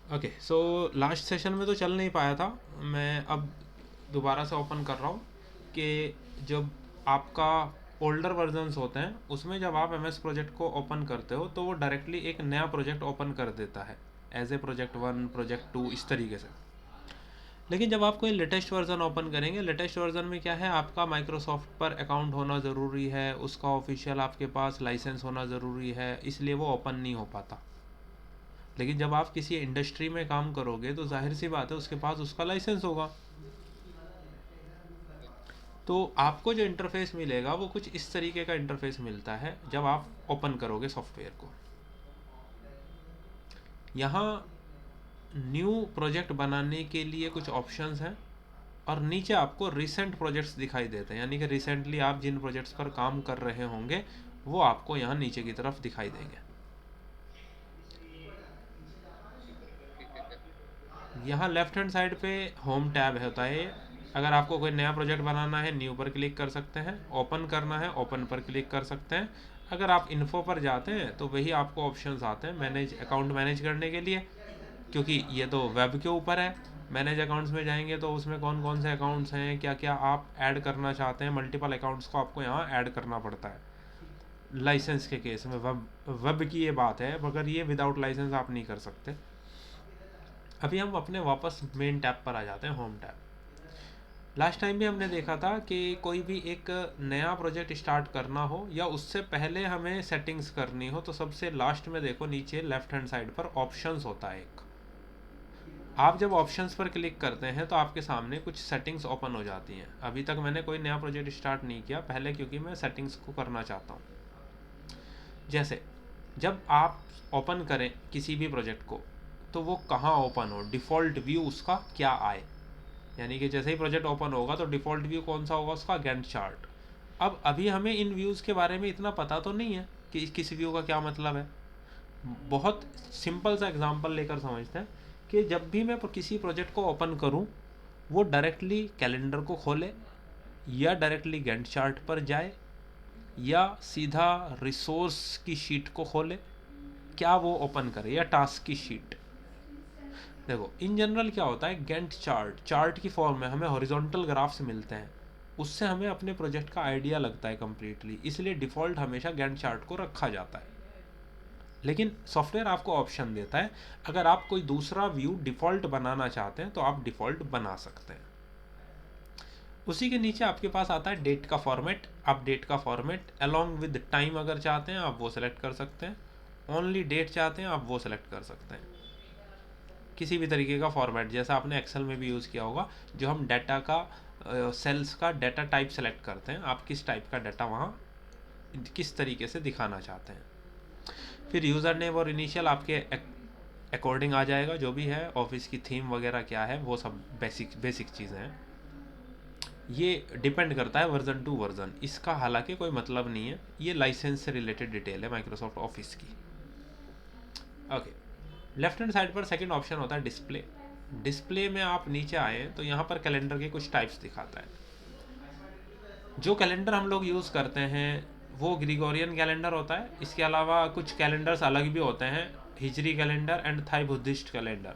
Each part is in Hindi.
ओके, सो लास्ट सेशन में तो चल नहीं पाया था। मैं अब दोबारा से ओपन कर रहा हूँ कि जब आपका ओल्डर वर्जन्स होते हैं उसमें जब आप एम एस प्रोजेक्ट को ओपन करते हो तो वो डायरेक्टली एक नया प्रोजेक्ट ओपन कर देता है, एज ए प्रोजेक्ट 1, प्रोजेक्ट 2, इस तरीके से। लेकिन जब आप कोई लेटेस्ट वर्जन ओपन करेंगे, लेटेस्ट वर्जन में क्या है, आपका माइक्रोसॉफ्ट पर अकाउंट होना ज़रूरी है, उसका ऑफिशियल आपके पास लाइसेंस होना ज़रूरी है, इसलिए वो ओपन नहीं हो पाता। लेकिन जब आप किसी इंडस्ट्री में काम करोगे तो जाहिर सी बात है उसके पास उसका लाइसेंस होगा। तो आपको जो इंटरफेस मिलेगा वो कुछ इस तरीके का इंटरफेस मिलता है जब आप ओपन करोगे सॉफ्टवेयर को। यहाँ न्यू प्रोजेक्ट बनाने के लिए कुछ ऑप्शंस हैं और नीचे आपको रिसेंट प्रोजेक्ट्स दिखाई देते हैं, यानी कि रिसेंटली आप जिन प्रोजेक्ट्स पर काम कर रहे होंगे वो आपको यहाँ नीचे की तरफ दिखाई देंगे। यहाँ लेफ्ट हैंड साइड पे होम टैब होता है। अगर आपको कोई नया प्रोजेक्ट बनाना है, न्यू पर क्लिक कर सकते हैं, ओपन करना है, ओपन पर क्लिक कर सकते हैं। अगर आप इन्फो पर जाते हैं तो वही आपको ऑप्शंस आते हैं मैनेज अकाउंट मैनेज करने के लिए, क्योंकि ये तो वेब के ऊपर है। मैनेज अकाउंट्स में जाएंगे तो उसमें कौन कौन से अकाउंट्स हैं, क्या क्या आप ऐड करना चाहते हैं, मल्टीपल अकाउंट्स को आपको यहाँ ऐड करना पड़ता है। लाइसेंस के केस में वेब वेब की ये बात है, मगर ये विदाउट लाइसेंस आप नहीं कर सकते। अभी हम अपने वापस मेन टैब पर आ जाते हैं, होम टैब। लास्ट टाइम भी हमने देखा था कि कोई भी एक नया प्रोजेक्ट स्टार्ट करना हो या उससे पहले हमें सेटिंग्स करनी हो तो सबसे लास्ट में देखो नीचे लेफ्ट हैंड साइड पर ऑप्शंस होता है एक। आप जब ऑप्शंस पर क्लिक करते हैं तो आपके सामने कुछ सेटिंग्स ओपन हो जाती हैं। अभी तक मैंने कोई नया प्रोजेक्ट स्टार्ट नहीं किया पहले, क्योंकि मैं सेटिंग्स को करना चाहता हूँ। जैसे जब आप ओपन करें किसी भी प्रोजेक्ट को तो वो कहाँ ओपन हो, डिफ़ॉल्ट व्यू उसका क्या आए। यानी कि जैसे ही प्रोजेक्ट ओपन होगा तो डिफ़ॉल्ट व्यू कौन सा होगा, उसका गैंट चार्ट। अब अभी हमें इन व्यूज़ के बारे में इतना पता तो नहीं है कि किस व्यू का क्या मतलब है। बहुत सिंपल सा एग्जांपल लेकर समझते हैं कि जब भी मैं किसी प्रोजेक्ट को ओपन करूं वो डायरेक्टली कैलेंडर को खोले या डायरेक्टली गैंट चार्ट पर जाए या सीधा रिसोर्स की शीट को खोले, क्या वो ओपन करे, या टास्क की शीट। देखो इन जनरल क्या होता है, गैंट चार्ट चार्ट की फॉर्म में हमें हॉरिजॉन्टल ग्राफ्स मिलते हैं, उससे हमें अपने प्रोजेक्ट का आइडिया लगता है कम्प्लीटली, इसलिए डिफ़ॉल्ट हमेशा गैंट चार्ट को रखा जाता है। लेकिन सॉफ्टवेयर आपको ऑप्शन देता है, अगर आप कोई दूसरा व्यू डिफ़ॉल्ट बनाना चाहते हैं तो आप डिफ़ॉल्ट बना सकते हैं। उसी के नीचे आपके पास आता है डेट का फॉर्मेट। आप डेट का फॉर्मेट अलॉन्ग विद टाइम अगर चाहते हैं आप वो सेलेक्ट कर सकते हैं, ओनली डेट चाहते हैं आप वो सेलेक्ट कर सकते हैं। किसी भी तरीके का फॉर्मेट जैसा आपने एक्सेल में भी यूज़ किया होगा, जो हम डाटा का सेल्स का डाटा टाइप सेलेक्ट करते हैं, आप किस टाइप का डाटा वहाँ किस तरीके से दिखाना चाहते हैं। फिर यूज़र नेम और इनिशियल आपके अकॉर्डिंग आ जाएगा, जो भी है ऑफिस की थीम वगैरह क्या है वो सब बेसिक बेसिक चीज़ें हैं। ये डिपेंड करता है वर्जन टू वर्जन, इसका हालांकि कोई मतलब नहीं है, ये लाइसेंस से रिलेटेड डिटेल है माइक्रोसॉफ्ट ऑफिस की। ओके, लेफ्ट हैंड साइड पर सेकंड ऑप्शन होता है डिस्प्ले। डिस्प्ले में आप नीचे आए तो यहाँ पर कैलेंडर के कुछ टाइप्स दिखाता है। जो कैलेंडर हम लोग यूज़ करते हैं वो ग्रिगोरियन कैलेंडर होता है, इसके अलावा कुछ कैलेंडर्स अलग भी होते हैं, Hijri calendar and Thai Buddhist calendar.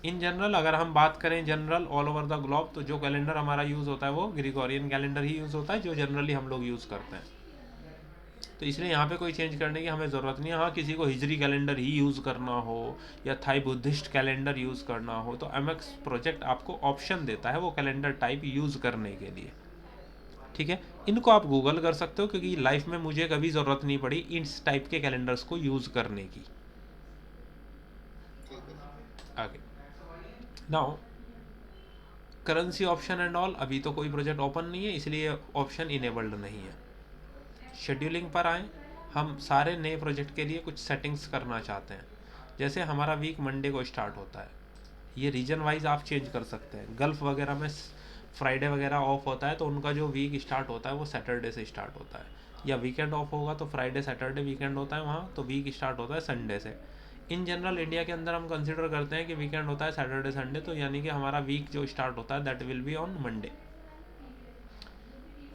In general अगर हम बात करें general all over the globe, तो जो कैलेंडर हमारा यूज़ होता है वो ग्रिगोरियन कैलेंडर ही यूज़ होता है, जो जनरली हम लोग यूज़ करते हैं। तो इसलिए यहाँ पे कोई चेंज करने की हमें ज़रूरत नहीं है। हाँ, किसी को हिजरी कैलेंडर ही यूज़ करना हो या थाई बुद्धिस्ट कैलेंडर यूज़ करना हो तो एम एक्स प्रोजेक्ट आपको ऑप्शन देता है वो कैलेंडर टाइप यूज़ करने के लिए। ठीक है, इनको आप गूगल कर सकते हो, क्योंकि लाइफ में मुझे कभी ज़रूरत नहीं पड़ी इस टाइप के कैलेंडर्स को यूज़ करने की। आगे now currency option and all, अभी तो कोई प्रोजेक्ट ओपन नहीं है इसलिए ऑप्शन इनेबल्ड नहीं है। शेड्यूलिंग पर आएँ, हम सारे नए प्रोजेक्ट के लिए कुछ सेटिंग्स करना चाहते हैं। जैसे हमारा वीक मंडे को स्टार्ट होता है, ये रीजन वाइज आप चेंज कर सकते हैं। गल्फ़ वगैरह में फ्राइडे वगैरह ऑफ होता है तो उनका जो वीक स्टार्ट होता है वो सैटरडे से स्टार्ट होता है, या वीकेंड ऑफ होगा तो फ्राइडे सैटरडे वीकेंड होता है वहाँ, तो वीक स्टार्ट होता है संडे से। इन जनरल इंडिया के अंदर हम कंसिडर करते हैं कि वीकेंड होता है सैटरडे संडे, तो यानी कि हमारा वीक जो स्टार्ट होता है that will be on Monday.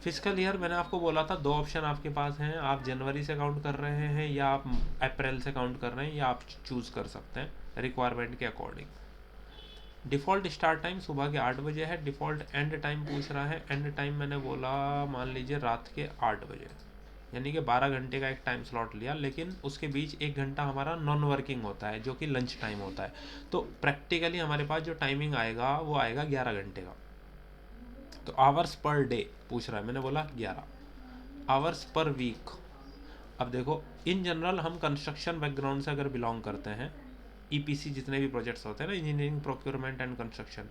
Physical year मैंने आपको बोला था 2 ऑप्शन आपके पास हैं, आप जनवरी से काउंट कर रहे हैं या आप अप्रैल से काउंट कर रहे हैं, या आप चूज़ कर सकते हैं रिक्वायरमेंट के अकॉर्डिंग। डिफ़ॉल्ट स्टार्ट टाइम सुबह के 8 बजे है। डिफ़ॉल्ट एंड टाइम पूछ रहा है, एंड टाइम मैंने बोला मान लीजिए रात के 8 बजे, यानी कि 12 घंटे का एक टाइम स्लॉट लिया, लेकिन उसके बीच 1 घंटा हमारा नॉन वर्किंग होता है जो कि लंच टाइम होता है। तो प्रैक्टिकली हमारे पास जो टाइमिंग आएगा वो आएगा 11 घंटे का। तो आवर्स पर डे पूछ रहा है, मैंने बोला 11 आवर्स पर वीक। अब देखो इन जनरल हम कंस्ट्रक्शन बैकग्राउंड से अगर बिलोंग करते हैं, ईपीसी जितने भी प्रोजेक्ट्स होते हैं ना, इंजीनियरिंग प्रोक्योरमेंट एंड कंस्ट्रक्शन,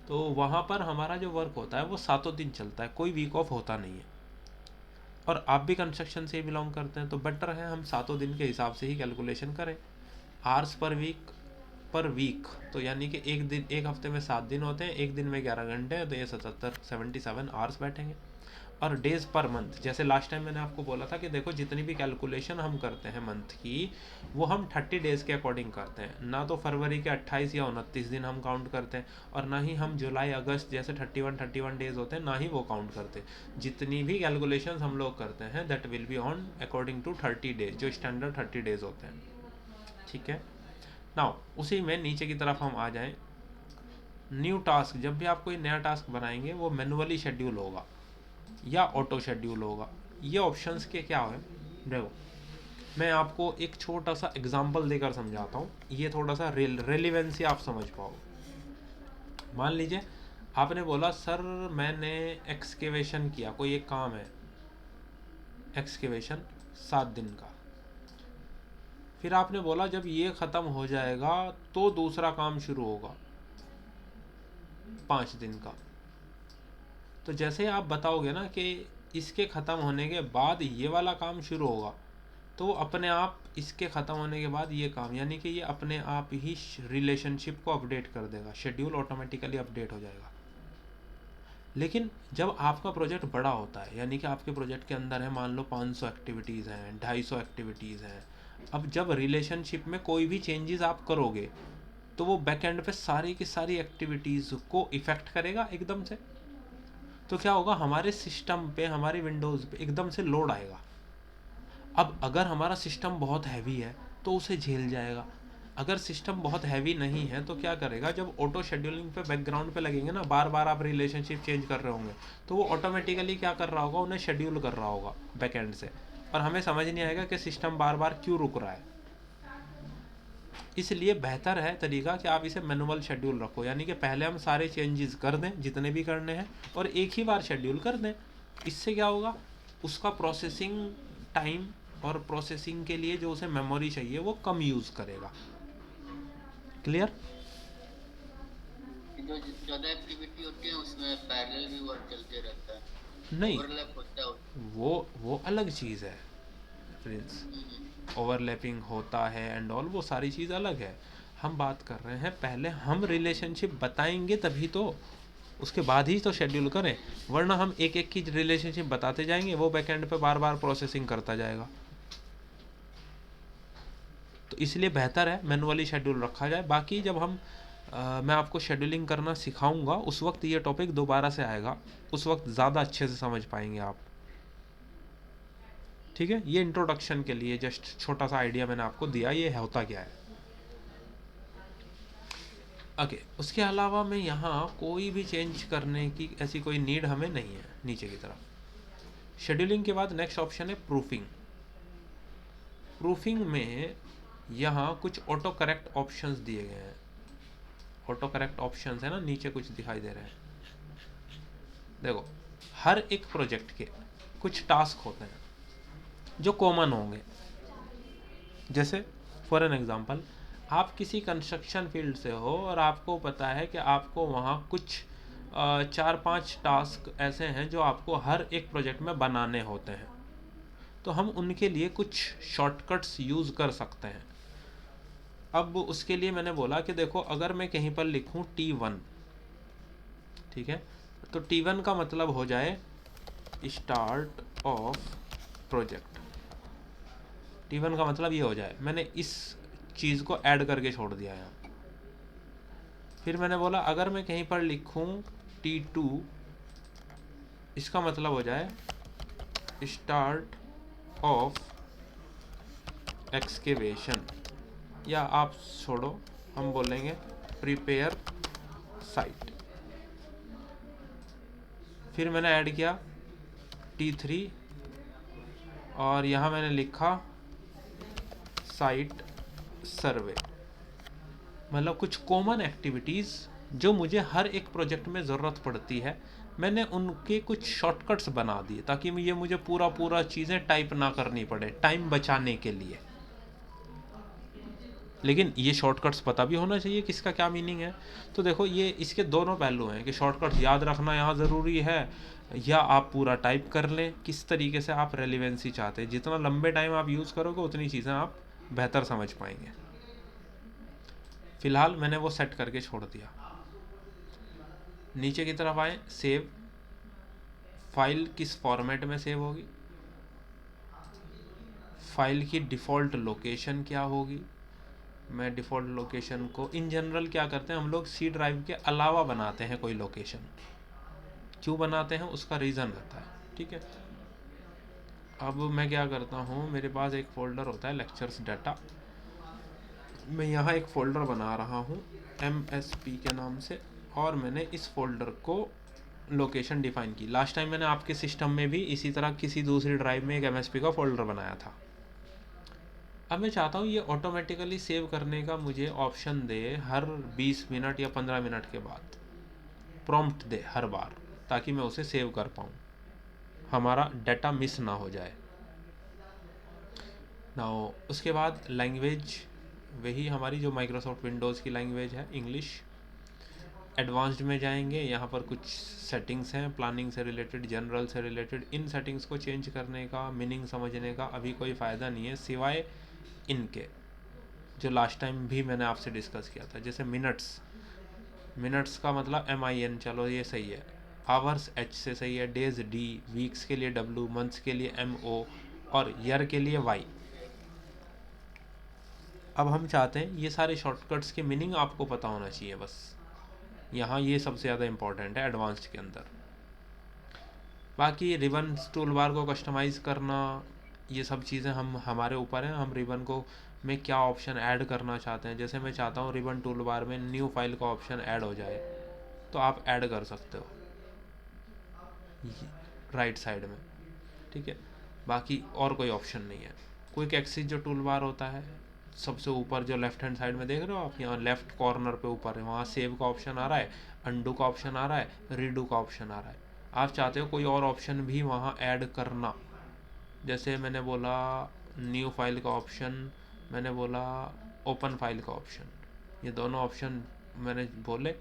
तो वहाँ पर हमारा जो वर्क होता है वो 7 दिन चलता है, कोई वीक ऑफ होता नहीं है। और आप भी कंस्ट्रक्शन से ही बिलोंग करते हैं तो बेटर है हम 7 दिन के हिसाब से ही कैलकुलेशन करें। आवर्स पर वीक तो यानी कि एक दिन, एक हफ्ते में 7 दिन होते हैं, एक दिन में 11 घंटे हैं, तो ये 77 आवर्स बैठेंगे। और डेज पर मंथ, जैसे लास्ट टाइम मैंने आपको बोला था कि देखो जितनी भी कैलकुलेशन हम करते हैं मंथ की, वो हम 30 डेज़ के अकॉर्डिंग करते हैं, ना तो फरवरी के 28 या 29 दिन हम काउंट करते हैं, और ना ही हम जुलाई अगस्त जैसे 31 डेज़ होते हैं ना ही वो काउंट करते। जितनी भी कैलकुलेशन हम लोग करते हैं that will be on according to 30 days, जो स्टैंडर्ड 30 डेज़ होते हैं। ठीक है, नाउ उसी में नीचे की तरफ हम आ जाएं। न्यू टास्क, जब भी आप कोई नया टास्क बनाएंगे वो मैनुअली शेड्यूल होगा या ऑटो शेड्यूल होगा। ये ऑप्शंस के क्या है, देखो मैं आपको एक छोटा सा एग्जांपल देकर समझाता हूँ, ये थोड़ा सा रेलिवेंसी आप समझ पाओ। मान लीजिए आपने बोला सर मैंने एक्सकेवेशन किया, कोई एक काम है एक्सकेवेशन 7 दिन का, फिर आपने बोला जब ये ख़त्म हो जाएगा तो दूसरा काम शुरू होगा 5 दिन का। तो जैसे आप बताओगे ना कि इसके ख़त्म होने के बाद ये वाला काम शुरू होगा, तो अपने आप इसके ख़त्म होने के बाद ये काम, यानी कि ये अपने आप ही रिलेशनशिप को अपडेट कर देगा, शेड्यूल ऑटोमेटिकली अपडेट हो जाएगा। लेकिन जब आपका प्रोजेक्ट बड़ा होता है, यानी कि आपके प्रोजेक्ट के अंदर है मान लो 500 एक्टिविटीज़ हैं, 250 एक्टिविटीज़ हैं, अब जब रिलेशनशिप में कोई भी चेंजेस आप करोगे तो वो बैक एंड पे सारी की सारी एक्टिविटीज़ को इफ़ेक्ट करेगा एकदम से। तो क्या होगा, हमारे सिस्टम पे, हमारे विंडोज़ पे एकदम से लोड आएगा। अब अगर हमारा सिस्टम बहुत हैवी है तो उसे झेल जाएगा, अगर सिस्टम बहुत हैवी नहीं है तो क्या करेगा, जब ऑटो शेड्यूलिंग पे बैकग्राउंड पे लगेंगे ना, बार बार आप रिलेशनशिप चेंज कर रहे होंगे, तो वो ऑटोमेटिकली क्या कर रहा होगा, उन्हें शेड्यूल कर रहा होगा बैक एंड से, और हमें समझ नहीं आएगा कि सिस्टम बार बार क्यों रुक रहा है। इसलिए बेहतर है तरीका कि आप इसे मैनुअल शेड्यूल रखो, यानी कि पहले हम सारे चेंजेस कर दें जितने भी करने हैं और एक ही बार शेड्यूल कर दें। इससे क्या होगा, उसका प्रोसेसिंग टाइम और प्रोसेसिंग के लिए जो उसे मेमोरी चाहिए वो कम यूज़ करेगा। क्लियर? जो ज़्यादा एक्टिविटी होती है उसमें पैरेलल भी वर्क चलते रहता है, नहीं, ओवरलैप होता है उसमें। वो अलग चीज़ है प्रिंस, हम्म, ओवरलैपिंग होता है एंड ऑल, वो सारी चीज़ अलग है। हम बात कर रहे हैं पहले हम रिलेशनशिप बताएंगे तभी तो, उसके बाद ही तो शेड्यूल करें, वरना हम एक एक की रिलेशनशिप बताते जाएंगे, वो बैकएंड पे बार बार प्रोसेसिंग करता जाएगा। तो इसलिए बेहतर है मैनुअली शेड्यूल रखा जाए। बाकी जब हम मैं आपको शेड्यूलिंग करना सिखाऊंगा उस वक्त ये टॉपिक दोबारा से आएगा, उस वक्त ज़्यादा अच्छे से समझ पाएंगे आप। ठीक है, ये इंट्रोडक्शन के लिए जस्ट छोटा सा आइडिया मैंने आपको दिया ये होता क्या है। ओके, उसके अलावा मैं यहाँ कोई भी चेंज करने की ऐसी कोई नीड हमें नहीं है। नीचे की तरफ शेड्यूलिंग के बाद नेक्स्ट ऑप्शन है प्रूफिंग। प्रूफिंग में यहाँ कुछ ऑटो करेक्ट ऑप्शंस दिए गए हैं। ऑटो करेक्ट ऑप्शंस है ना, नीचे कुछ दिखाई दे रहे हैं, देखो हर एक प्रोजेक्ट के कुछ टास्क होते हैं जो कॉमन होंगे। जैसे फॉर एन एग्जांपल, आप किसी कंस्ट्रक्शन फील्ड से हो और आपको पता है कि आपको वहाँ कुछ 4-5 टास्क ऐसे हैं जो आपको हर एक प्रोजेक्ट में बनाने होते हैं, तो हम उनके लिए कुछ शॉर्टकट्स यूज़ कर सकते हैं। अब उसके लिए मैंने बोला कि देखो अगर मैं कहीं पर लिखूँ T1, ठीक है, तो T1 का मतलब हो जाए स्टार्ट ऑफ प्रोजेक्ट। T1 का मतलब ये हो जाए, मैंने इस चीज़ को ऐड करके छोड़ दिया यहाँ। फिर मैंने बोला अगर मैं कहीं पर लिखूँ T2, इसका मतलब हो जाए स्टार्ट ऑफ एक्सकेवेशन, या आप छोड़ो हम बोलेंगे प्रिपेयर साइट। फिर मैंने ऐड किया T3 और यहाँ मैंने लिखा साइट सर्वे। मतलब कुछ कॉमन एक्टिविटीज़ जो मुझे हर एक प्रोजेक्ट में ज़रूरत पड़ती है, मैंने उनके कुछ शॉर्टकट्स बना दिए ताकि ये मुझे पूरा चीज़ें टाइप ना करनी पड़े, टाइम बचाने के लिए। लेकिन ये शॉर्टकट्स पता भी होना चाहिए कि इसका क्या मीनिंग है। तो देखो ये इसके दोनों पहलू हैं कि शॉर्टकट्स याद रखना यहाँ ज़रूरी है, या आप पूरा टाइप कर लें। किस तरीके से आप रेलिवेंसी चाहते हैं, जितना लंबे टाइम आप यूज़ करोगे उतनी चीज़ें आप बेहतर समझ पाएंगे। फ़िलहाल मैंने वो सेट करके छोड़ दिया। नीचे की तरफ आए, सेव। फाइल किस फॉर्मेट में सेव होगी, फाइल की डिफ़ॉल्ट लोकेशन क्या होगी। मैं डिफ़ॉल्ट लोकेशन को इन जनरल क्या करते हैं हम लोग, सी ड्राइव के अलावा बनाते हैं कोई लोकेशन। क्यों बनाते हैं उसका रीज़न रहता है, ठीक है। अब मैं क्या करता हूँ, मेरे पास एक फ़ोल्डर होता है लेक्चर्स डाटा, मैं यहाँ एक फ़ोल्डर बना रहा हूँ MSP के नाम से, और मैंने इस फोल्डर को लोकेशन डिफ़ाइन की। लास्ट टाइम मैंने आपके सिस्टम में भी इसी तरह किसी दूसरी ड्राइव में एक MSP का फ़ोल्डर बनाया था। अब मैं चाहता हूँ ये ऑटोमेटिकली सेव करने का मुझे ऑप्शन दे, हर 20 मिनट या 15 मिनट के बाद प्रॉम्प्ट दे हर बार, ताकि मैं उसे सेव कर पाऊँ, हमारा डाटा मिस ना हो जाए। ना उसके बाद लैंग्वेज वही हमारी जो माइक्रोसॉफ्ट विंडोज़ की लैंग्वेज है, इंग्लिश। एडवांस्ड में जाएंगे, यहाँ पर कुछ सेटिंग्स हैं प्लानिंग से रिलेटेड, जनरल से रिलेटेड। इन सेटिंग्स को चेंज करने का, मीनिंग समझने का अभी कोई फ़ायदा नहीं है, सिवाय इनके जो लास्ट टाइम भी मैंने आपसे डिस्कस किया था। जैसे मिनट्स का मतलब MIN, चलो ये सही है। आवर्स H से सही है, डेज D, वीक्स के लिए W, मंथ्स के लिए MO, और ईयर के लिए Y। अब हम चाहते हैं ये सारे शॉर्टकट्स के मीनिंग आपको पता होना चाहिए बस। यहाँ ये सबसे ज़्यादा इम्पॉर्टेंट है एडवांस्ड के अंदर। बाकी रिबन टूल बार को कस्टमाइज़ करना, ये सब चीज़ें हमारे ऊपर हैं, हम रिबन को में क्या ऑप्शन ऐड करना चाहते हैं। जैसे मैं चाहता हूँ रिबन टूल बार में न्यू फाइल का ऑप्शन ऐड हो जाए, तो आप ऐड कर सकते हो राइट साइड में, ठीक है। बाकी और कोई ऑप्शन नहीं है। क्विक एक्सिस जो टूल बार होता है सबसे ऊपर जो लेफ्ट हैंड साइड में देख रहे हो आप, यहाँ लेफ्ट कॉर्नर पे ऊपर है, वहाँ सेव का ऑप्शन आ रहा है, अंडू का ऑप्शन आ रहा है, रीडू का ऑप्शन आ रहा है। आप चाहते हो कोई और ऑप्शन भी वहाँ ऐड करना, जैसे मैंने बोला न्यू फाइल का ऑप्शन, मैंने बोला ओपन फाइल का ऑप्शन, ये दोनों ऑप्शन मैंने बोले,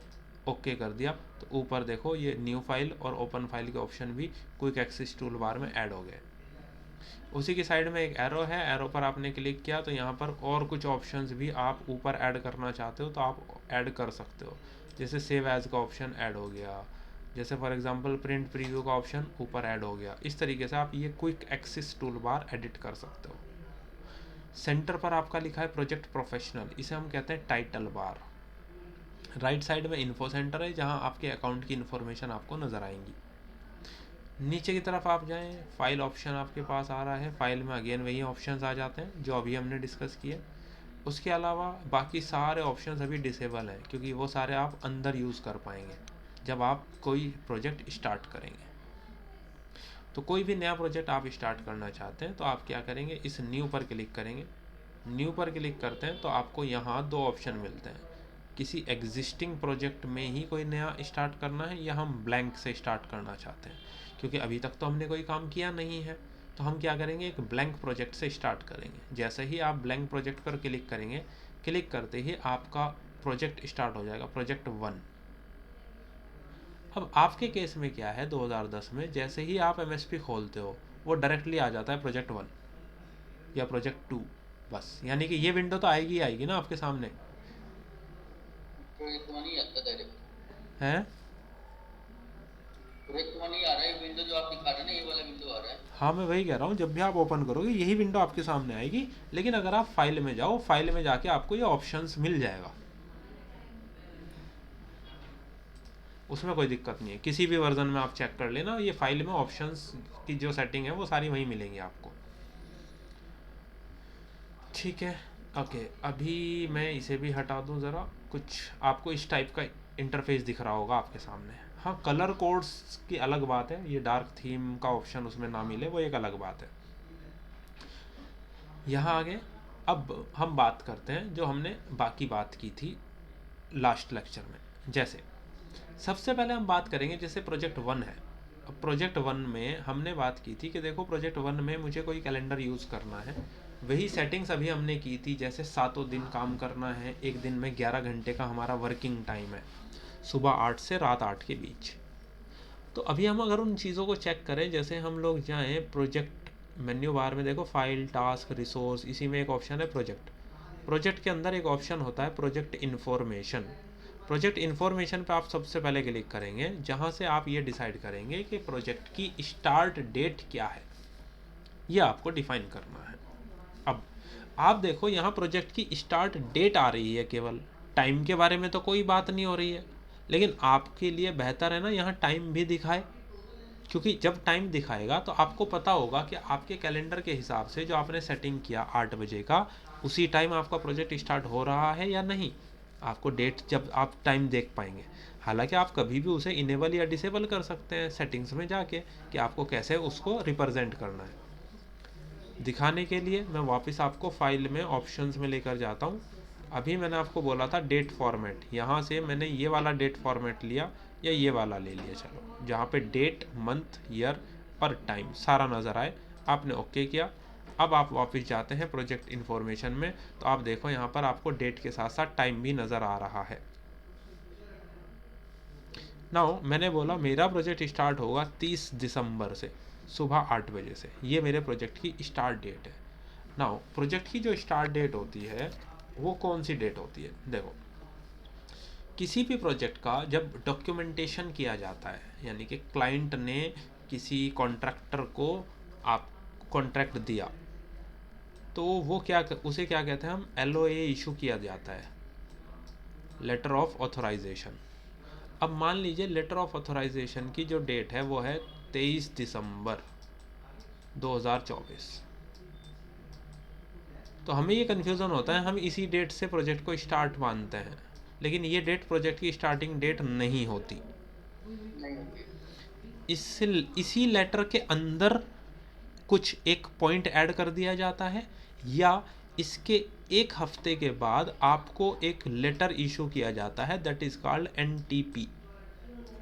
ओके कर दिया, तो ऊपर देखो ये न्यू फाइल और ओपन फाइल के ऑप्शन भी क्विक एक्सेस टूल बार में ऐड हो गए। उसी की साइड में एक एरो है, एरो पर आपने क्लिक किया तो यहाँ पर और कुछ ऑप्शंस भी आप ऊपर ऐड करना चाहते हो तो आप ऐड कर सकते हो। जैसे सेव एज का ऑप्शन ऐड हो गया, जैसे फॉर एग्जांपल प्रिंट प्रीव्यू का ऑप्शन ऊपर ऐड हो गया। इस तरीके से आप ये quick access tool bar edit कर सकते हो। सेंटर पर आपका लिखा है प्रोजेक्ट प्रोफेशनल, इसे हम कहते हैं टाइटल बार। राइट साइड में इन्फो सेंटर है, जहाँ आपके अकाउंट की इन्फॉर्मेशन आपको नज़र आएंगी। नीचे की तरफ आप जाएं, फाइल ऑप्शन आपके पास आ रहा है, फाइल में अगेन वही ऑप्शंस आ जाते हैं जो अभी हमने डिस्कस किए। उसके अलावा बाकी सारे ऑप्शंस अभी डिसेबल हैं, क्योंकि वो सारे आप अंदर यूज़ कर पाएंगे जब आप कोई प्रोजेक्ट स्टार्ट करेंगे। तो कोई भी नया प्रोजेक्ट आप स्टार्ट करना चाहते हैं तो आप क्या करेंगे, इस न्यू पर क्लिक करेंगे। न्यू पर क्लिक करते हैं तो आपको यहाँ दो ऑप्शन मिलते हैं, किसी एग्जिस्टिंग प्रोजेक्ट में ही कोई नया स्टार्ट करना है, या हम ब्लैंक से स्टार्ट करना चाहते हैं। क्योंकि अभी तक तो हमने कोई काम किया नहीं है, तो हम क्या करेंगे, एक ब्लैंक प्रोजेक्ट से स्टार्ट करेंगे। जैसे ही आप ब्लैंक प्रोजेक्ट पर क्लिक करेंगे, क्लिक करते ही आपका प्रोजेक्ट स्टार्ट हो जाएगा, प्रोजेक्ट 1। अब आपके केस में क्या है, 2010 में जैसे ही आप MSP खोलते हो वो डायरेक्टली आ जाता है प्रोजेक्ट 1 या प्रोजेक्ट 2, बस। यानी कि ये विंडो तो आएगी ही आएगी ना आपके सामने, प्रोजेक्ट 1 ही आता डायरेक्ट है। प्रोजेक्ट 1 ही आ रहा है, विंडो जो आप दिखा रहे हैं ना, ये वाला विंडो आ रहा है। हाँ मैं वही कह रहा हूँ, जब भी आप ओपन करोगे यही विंडो आपके सामने आएगी। लेकिन अगर आप फाइल में जाओ, फाइल में जाके आपको ये ऑप्शंस मिल जाएगा। उसमें कोई दिक्कत नहीं है, किसी भी वर्जन में आप चेक कर लेना, ये फाइल में ऑप्शंस की जो सेटिंग है वो सारी वहीं मिलेंगी आपको। ठीक है, ओके। अभी मैं इसे भी हटा दूं ज़रा, कुछ आपको इस टाइप का इंटरफेस दिख रहा होगा आपके सामने। हाँ, कलर कोड्स की अलग बात है, ये डार्क थीम का ऑप्शन उसमें ना मिले वो एक अलग बात है। यहाँ आगे अब हम बात करते हैं जो हमने बाकी बात की थी लास्ट लेक्चर में। जैसे सबसे पहले हम बात करेंगे जैसे प्रोजेक्ट 1 है। अब प्रोजेक्ट 1 में हमने बात की थी कि देखो प्रोजेक्ट 1 में मुझे कोई कैलेंडर यूज़ करना है, वही सेटिंग्स अभी हमने की थी, जैसे 7 दिन काम करना है, एक दिन में 11 घंटे का हमारा वर्किंग टाइम है, सुबह 8 से रात 8 के बीच। तो अभी हम अगर उन चीज़ों को चेक करें, जैसे हम लोग जाएँ प्रोजेक्ट मेन्यू बार में, देखो फाइल, टास्क, रिसोर्स, इसी में एक ऑप्शन है प्रोजेक्ट। प्रोजेक्ट के अंदर एक ऑप्शन होता है प्रोजेक्ट इन्फॉर्मेशन। प्रोजेक्ट इन्फॉर्मेशन पे आप सबसे पहले क्लिक करेंगे, जहाँ से आप ये डिसाइड करेंगे कि प्रोजेक्ट की स्टार्ट डेट क्या है, ये आपको डिफाइन करना है। अब आप देखो यहाँ प्रोजेक्ट की स्टार्ट डेट आ रही है, केवल टाइम के बारे में तो कोई बात नहीं हो रही है, लेकिन आपके लिए बेहतर है ना यहाँ टाइम भी दिखाए, क्योंकि जब टाइम दिखाएगा तो आपको पता होगा कि आपके कैलेंडर के हिसाब से जो आपने सेटिंग किया 8 बजे का, उसी टाइम आपका प्रोजेक्ट स्टार्ट हो रहा है या नहीं। आपको डेट जब आप टाइम देख पाएंगे, हालांकि आप कभी भी उसे इनेबल या डिसेबल कर सकते हैं सेटिंग्स में जाके कि आपको कैसे उसको रिप्रेजेंट करना है। दिखाने के लिए मैं वापस आपको फाइल में ऑप्शंस में लेकर जाता हूँ। अभी मैंने आपको बोला था डेट फॉर्मेट, यहाँ से मैंने ये वाला डेट फॉर्मेट लिया या ये वाला ले लिया, चलो, जहाँ पे डेट, मंथ, ईयर और टाइम सारा नज़र आए। आपने ओके किया। अब आप वापस जाते हैं प्रोजेक्ट इन्फॉर्मेशन में, तो आप देखो यहाँ पर आपको डेट के साथ साथ टाइम भी नज़र आ रहा है। नाउ मैंने बोला मेरा प्रोजेक्ट स्टार्ट होगा 30 दिसंबर से सुबह 8 बजे से, ये मेरे प्रोजेक्ट की स्टार्ट डेट है। नाउ प्रोजेक्ट की जो स्टार्ट डेट होती है वो कौन सी डेट होती है, देखो किसी भी प्रोजेक्ट का जब डॉक्यूमेंटेशन किया जाता है, यानी कि क्लाइंट ने किसी कॉन्ट्रैक्टर को आप कॉन्ट्रैक्ट दिया, तो वो क्या उसे क्या कहते हैं हम, LOA इशू किया जाता है, लेटर ऑफ ऑथराइजेशन। अब मान लीजिए लेटर ऑफ ऑथराइजेशन की जो डेट है वो है 23 दिसंबर 2024। तो हमें ये कन्फ्यूज़न होता है, हम इसी डेट से प्रोजेक्ट को स्टार्ट मानते हैं, लेकिन ये डेट प्रोजेक्ट की स्टार्टिंग डेट नहीं होती। नहीं होती। इसी लेटर के अंदर कुछ एक पॉइंट ऐड कर दिया जाता है, या इसके एक हफ्ते के बाद आपको एक लेटर इशू किया जाता है, दैट इज़ कॉल्ड NTP।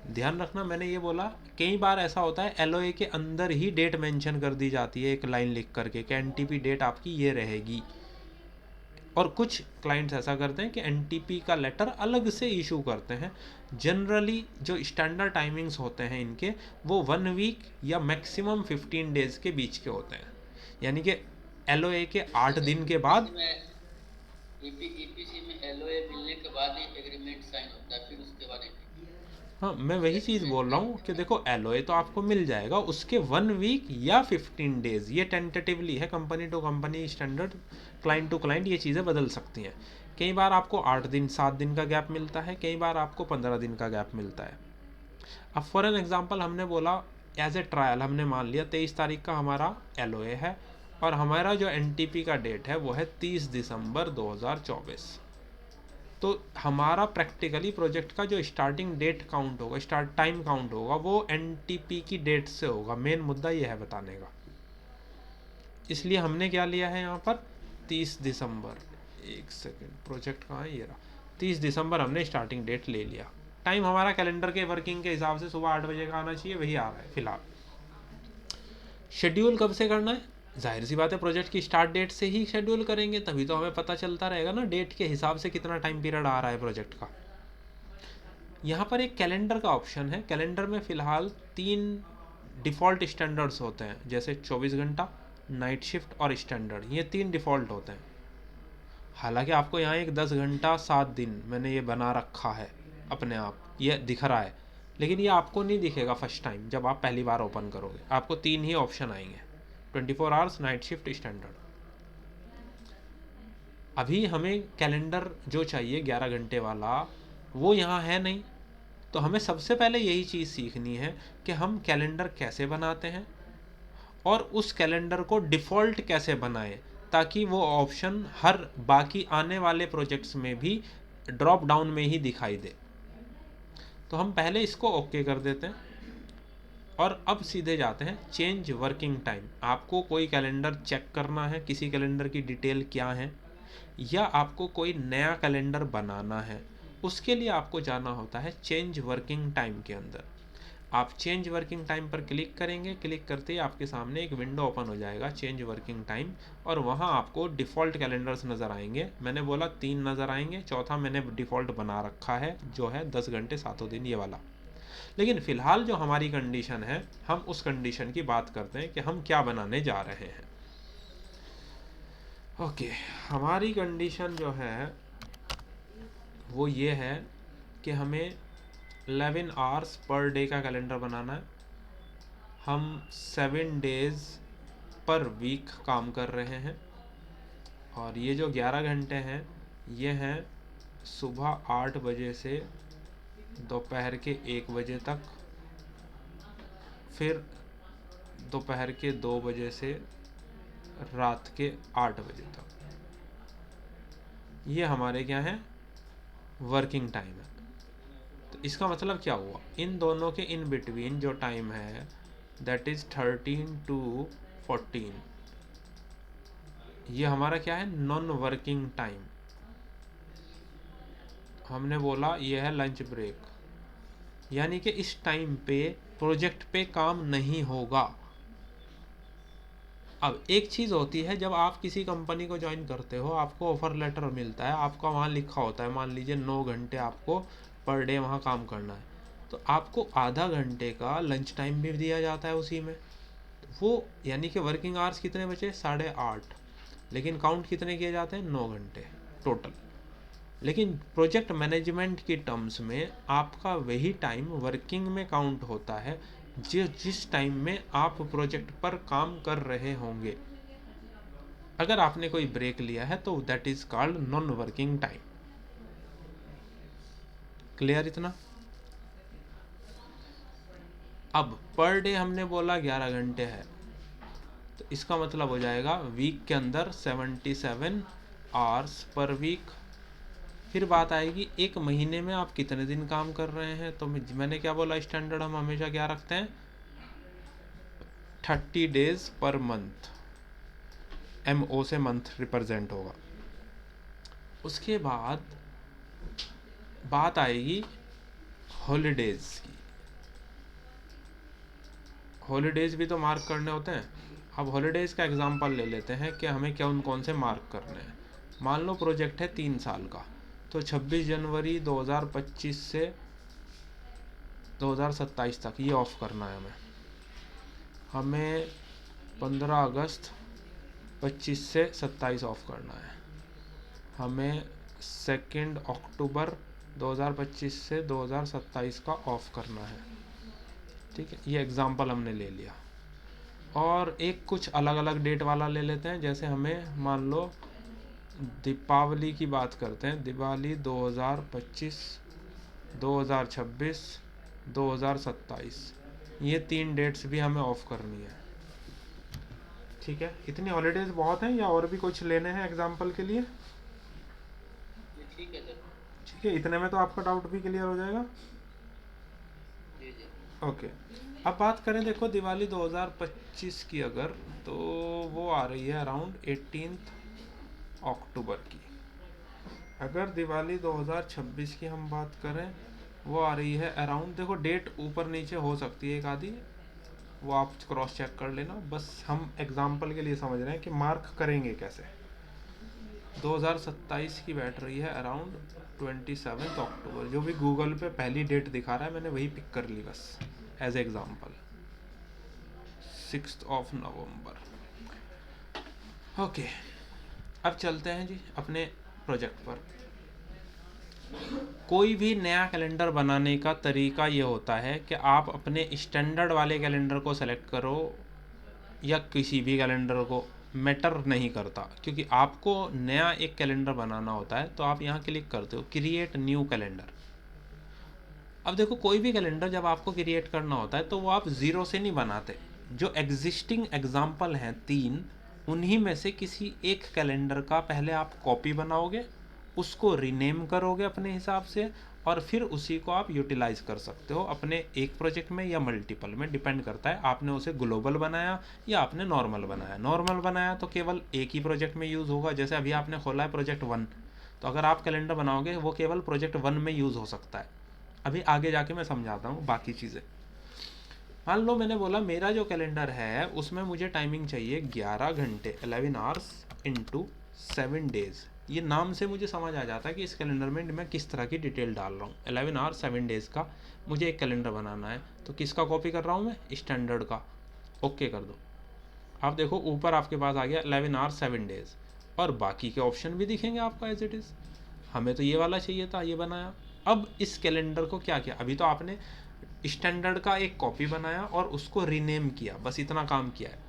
ध्यान रखना, मैंने ये बोला कई बार ऐसा होता है LOA के अंदर ही डेट मेंशन कर दी जाती है, एक लाइन लिख करके कि NTP डेट आपकी ये रहेगी। और कुछ क्लाइंट्स ऐसा करते हैं कि NTP का लेटर अलग से इशू करते हैं। जनरली जो स्टैंडर्ड टाइमिंग्स होते हैं इनके, वो 1 वीक या मैक्सिमम 15 डेज़ के बीच के होते हैं, यानी कि LOA के 8 दिन के बाद। EPC में LOA मिलने के बाद ही एग्रीमेंट साइन होता है, फिर उसके बाद हाँ, मैं वही चीज़ बोल रहा हूँ कि देखो LOA तो आपको मिल जाएगा, उसके 1 वीक या 15 डेज़, ये टेंटेटिवली है, company to company standard, client to client ये चीज़ें बदल सकती हैं। कई बार आपको 8 दिन 7 दिन का गैप मिलता है, कई बार आपको 15 दिन का गैप मिलता है। अब फॉर एन एग्जांपल हमने बोला एज ए ट्रायल, हमने मान लिया 23 तारीख का हमारा LOA है और हमारा जो NTP का डेट है वो है 30 दिसंबर 2024। तो हमारा प्रैक्टिकली प्रोजेक्ट का जो स्टार्टिंग डेट काउंट होगा, स्टार्ट टाइम काउंट होगा, वो NTP की डेट से होगा। मेन मुद्दा ये है बताने का, इसलिए हमने क्या लिया है यहाँ पर 30 दिसंबर। एक सेकेंड, प्रोजेक्ट कहाँ है, ये रहा, 30 दिसंबर हमने स्टार्टिंग डेट ले लिया। टाइम हमारा कैलेंडर के वर्किंग के हिसाब से सुबह 8 बजे का आना चाहिए, वही आ रहा है फिलहाल। शेड्यूल कब से करना है, जाहिर सी बात है प्रोजेक्ट की स्टार्ट डेट से ही शेड्यूल करेंगे, तभी तो हमें पता चलता रहेगा ना डेट के हिसाब से कितना टाइम पीरियड आ रहा है प्रोजेक्ट का। यहाँ पर एक कैलेंडर का ऑप्शन है। कैलेंडर में फ़िलहाल 3 डिफ़ॉल्ट स्टैंडर्ड्स होते हैं, जैसे 24 घंटा, नाइट शिफ्ट और स्टैंडर्ड, ये 3 डिफ़ॉल्ट होते हैं। हालांकि आपको यहाँ एक 10 घंटा 7 दिन मैंने ये बना रखा है अपने आप, ये दिख रहा है, लेकिन ये आपको नहीं दिखेगा फर्स्ट टाइम जब आप पहली बार ओपन करोगे। आपको 3 ही ऑप्शन आएंगे, 24 आवर्स, नाइट शिफ्ट, स्टैंडर्ड। अभी हमें कैलेंडर जो चाहिए 11 घंटे वाला, वो यहाँ है नहीं, तो हमें सबसे पहले यही चीज़ सीखनी है कि हम कैलेंडर कैसे बनाते हैं और उस कैलेंडर को डिफ़ॉल्ट कैसे बनाएं, ताकि वो ऑप्शन हर बाकी आने वाले प्रोजेक्ट्स में भी ड्रॉप डाउन में ही दिखाई दे। तो हम पहले इसको ओके कर देते हैं और अब सीधे जाते हैं चेंज वर्किंग टाइम। आपको कोई कैलेंडर चेक करना है, किसी कैलेंडर की डिटेल क्या है, या आपको कोई नया कैलेंडर बनाना है, उसके लिए आपको जाना होता है चेंज वर्किंग टाइम के अंदर। आप चेंज वर्किंग टाइम पर क्लिक करेंगे, क्लिक करते ही आपके सामने एक विंडो ओपन हो जाएगा चेंज वर्किंग टाइम, और वहाँ आपको डिफ़ॉल्ट कैलेंडर्स नज़र आएंगे। मैंने बोला 3 नज़र आएंगे, चौथा मैंने डिफ़ॉल्ट बना रखा है जो है 10 घंटे 7 दिन, ये वाला। लेकिन फ़िलहाल जो हमारी कंडीशन है, हम उस कंडीशन की बात करते हैं कि हम क्या बनाने जा रहे हैं। ओके, हमारी कंडीशन जो है वो ये है कि हमें 11 आवर्स पर डे का कैलेंडर बनाना है। हम 7 डेज़ पर वीक काम कर रहे हैं, और ये जो 11 घंटे हैं ये हैं सुबह 8 बजे से दोपहर के 1 बजे तक, फिर दोपहर के 2 बजे से रात के 8 बजे तक। ये हमारे क्या है, वर्किंग टाइम है। तो इसका मतलब क्या हुआ, इन दोनों के इन बिटवीन जो टाइम है दैट इज़ 13 to 14, ये हमारा क्या है, नॉन वर्किंग टाइम। हमने बोला ये है लंच ब्रेक, यानी कि इस टाइम पे प्रोजेक्ट पे काम नहीं होगा। अब एक चीज़ होती है, जब आप किसी कंपनी को ज्वाइन करते हो, आपको ऑफर लेटर मिलता है, आपका वहाँ लिखा होता है, मान लीजिए 9 घंटे आपको पर डे वहाँ काम करना है, तो आपको आधा घंटे का लंच टाइम भी दिया जाता है उसी में। तो वो यानी कि वर्किंग आवर्स कितने बचे, 8:30, लेकिन काउंट कितने किए जाते हैं, 9 घंटे टोटल। लेकिन प्रोजेक्ट मैनेजमेंट की टर्म्स में आपका वही टाइम वर्किंग में काउंट होता है जिस टाइम में आप प्रोजेक्ट पर काम कर रहे होंगे। अगर आपने कोई ब्रेक लिया है तो that is called non working time. Clear इतना? अब पर डे हमने बोला 11 घंटे है, तो इसका मतलब हो जाएगा वीक के अंदर 77 आवर्स पर वीक। फिर बात आएगी एक महीने में आप कितने दिन काम कर रहे हैं, तो मैंने क्या बोला, स्टैंडर्ड हम हमेशा क्या रखते हैं, 30 डेज पर मंथ, MO से मंथ रिप्रेजेंट होगा। उसके बाद बात आएगी हॉलीडेज की। हॉलीडेज भी तो मार्क करने होते हैं। अब हॉलीडेज का एग्जांपल ले लेते हैं कि हमें कौन से मार्क करने हैं। मान लो प्रोजेक्ट है 3 साल का, तो 26 जनवरी 2025 से 2027 तक ये ऑफ करना है हमें 15 अगस्त 25 से 27 ऑफ करना है, हमें 2 अक्टूबर 2025 से 2027 का ऑफ करना है। ठीक है, ये एग्जांपल हमने ले लिया। और एक कुछ अलग अलग डेट वाला ले लेते हैं, जैसे हमें मान लो दीपावली की बात करते हैं, दिवाली 2025, 2026, 2027, ये 3 डेट्स भी हमें ऑफ करनी है। ठीक है, इतनी हॉलीडेज बहुत हैं या और भी कुछ लेने हैं एग्जांपल के लिए? ठीक है सर। ठीक है, इतने में तो आपका डाउट भी क्लियर हो जाएगा। जी जी। ओके, अब बात करें, देखो दिवाली 2025 की अगर, तो वो आ रही है अराउंड 18 अक्टूबर की। अगर दिवाली 2026 की हम बात करें, वो आ रही है अराउंड, देखो डेट ऊपर नीचे हो सकती है एक आधी, वो आप क्रॉस चेक कर लेना, बस हम एग्जांपल के लिए समझ रहे हैं कि मार्क करेंगे कैसे। 2027 की बैठ रही है अराउंड 27 अक्टूबर, जो भी गूगल पे पहली डेट दिखा रहा है मैंने वही पिक कर ली बस एज एग्जांपल। 6 नवंबर। ओके, अब चलते हैं जी अपने प्रोजेक्ट पर। कोई भी नया कैलेंडर बनाने का तरीका ये होता है कि आप अपने स्टैंडर्ड वाले कैलेंडर को सेलेक्ट करो या किसी भी कैलेंडर को, मैटर नहीं करता, क्योंकि आपको नया एक कैलेंडर बनाना होता है। तो आप यहाँ क्लिक करते हो क्रिएट न्यू कैलेंडर। अब देखो कोई भी कैलेंडर जब आपको क्रिएट करना होता है तो वो आप ज़ीरो से नहीं बनाते। जो एग्जिस्टिंग एग्जाम्पल हैं 3, उन्हीं में से किसी एक कैलेंडर का पहले आप कॉपी बनाओगे, उसको रीनेम करोगे अपने हिसाब से, और फिर उसी को आप यूटिलाइज कर सकते हो अपने एक प्रोजेक्ट में या मल्टीपल में, डिपेंड करता है आपने उसे ग्लोबल बनाया या आपने नॉर्मल बनाया। नॉर्मल बनाया तो केवल एक ही प्रोजेक्ट में यूज़ होगा, जैसे अभी आपने खोला है प्रोजेक्ट 1, तो अगर आप कैलेंडर बनाओगे वो केवल प्रोजेक्ट 1 में यूज़ हो सकता है। अभी आगे जाके मैं समझाता हूँ बाकी चीज़ें। मान लो मैंने बोला मेरा जो कैलेंडर है उसमें मुझे टाइमिंग चाहिए 11 घंटे, 11 आवर्स इंटू 7 डेज़। ये नाम से मुझे समझ आ जाता है कि इस कैलेंडर में मैं किस तरह की डिटेल डाल रहा हूँ। 11 आवर्स 7 डेज़ का मुझे एक कैलेंडर बनाना है, तो किसका कॉपी कर रहा हूँ मैं? स्टैंडर्ड का। ओके कर दो। आप देखो ऊपर आपके पास आ गया 11 आवर्स 7 डेज़, और बाकी के ऑप्शन भी दिखेंगे आपका एज इट इज़। हमें तो ये वाला चाहिए था, ये बनाया। अब इस कैलेंडर को क्या किया, अभी तो आपने स्टैंडर्ड का एक कॉपी बनाया और उसको रीनेम किया, बस इतना काम किया है।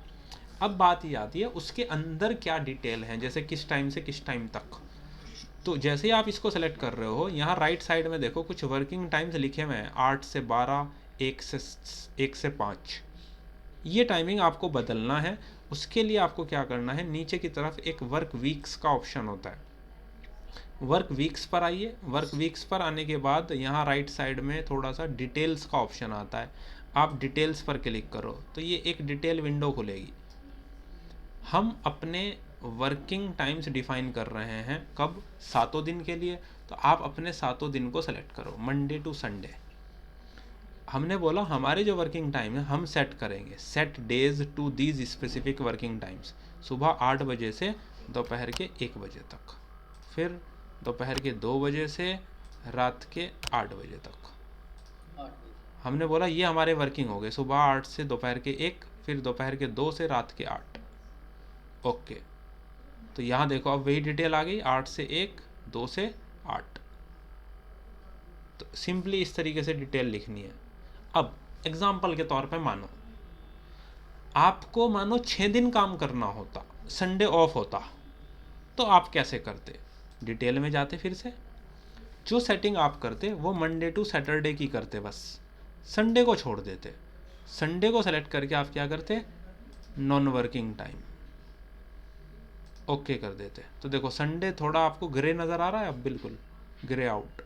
अब बात ये आती है उसके अंदर क्या डिटेल है, जैसे किस टाइम से किस टाइम तक। तो जैसे ही आप इसको सेलेक्ट कर रहे हो, यहाँ राइट साइड में देखो कुछ वर्किंग टाइम्स लिखे हुए हैं, 8 से 12, 1 से 5। ये टाइमिंग आपको बदलना है। उसके लिए आपको क्या करना है, नीचे की तरफ एक वर्क वीक्स का ऑप्शन होता है, वर्क वीक्स पर आइए। वर्क वीक्स पर आने के बाद यहाँ राइट साइड में थोड़ा सा डिटेल्स का ऑप्शन आता है, आप डिटेल्स पर क्लिक करो तो ये एक डिटेल विंडो खुलेगी। हम अपने वर्किंग टाइम्स डिफाइन कर रहे हैं, कब? 7 दिन के लिए। तो आप अपने 7 दिन को सेलेक्ट करो, मंडे टू संडे। हमने बोला हमारे जो वर्किंग टाइम है हम सेट करेंगे, set days to these specific working times. सुबह 8 बजे से दोपहर के 1 बजे तक, फिर दोपहर के 2 बजे से रात के 8 बजे तक। हमने बोला ये हमारे वर्किंग हो गए, सुबह 8 से दोपहर के 1, फिर दोपहर के 2 से रात के 8। ओके, तो यहाँ देखो अब वही डिटेल आ गई, 8 से 1, 2 से 8। तो सिंपली इस तरीके से डिटेल लिखनी है। अब एग्जाम्पल के तौर पे मानो आपको 6 दिन काम करना होता, संडे ऑफ होता, तो आप कैसे करते? डिटेल में जाते, फिर से जो सेटिंग आप करते वो मंडे टू सैटरडे की करते, बस संडे को छोड़ देते। संडे को सेलेक्ट करके आप क्या करते? नॉन वर्किंग टाइम, ओके कर देते। तो देखो संडे थोड़ा आपको ग्रे नज़र आ रहा है, अब बिल्कुल ग्रे आउट।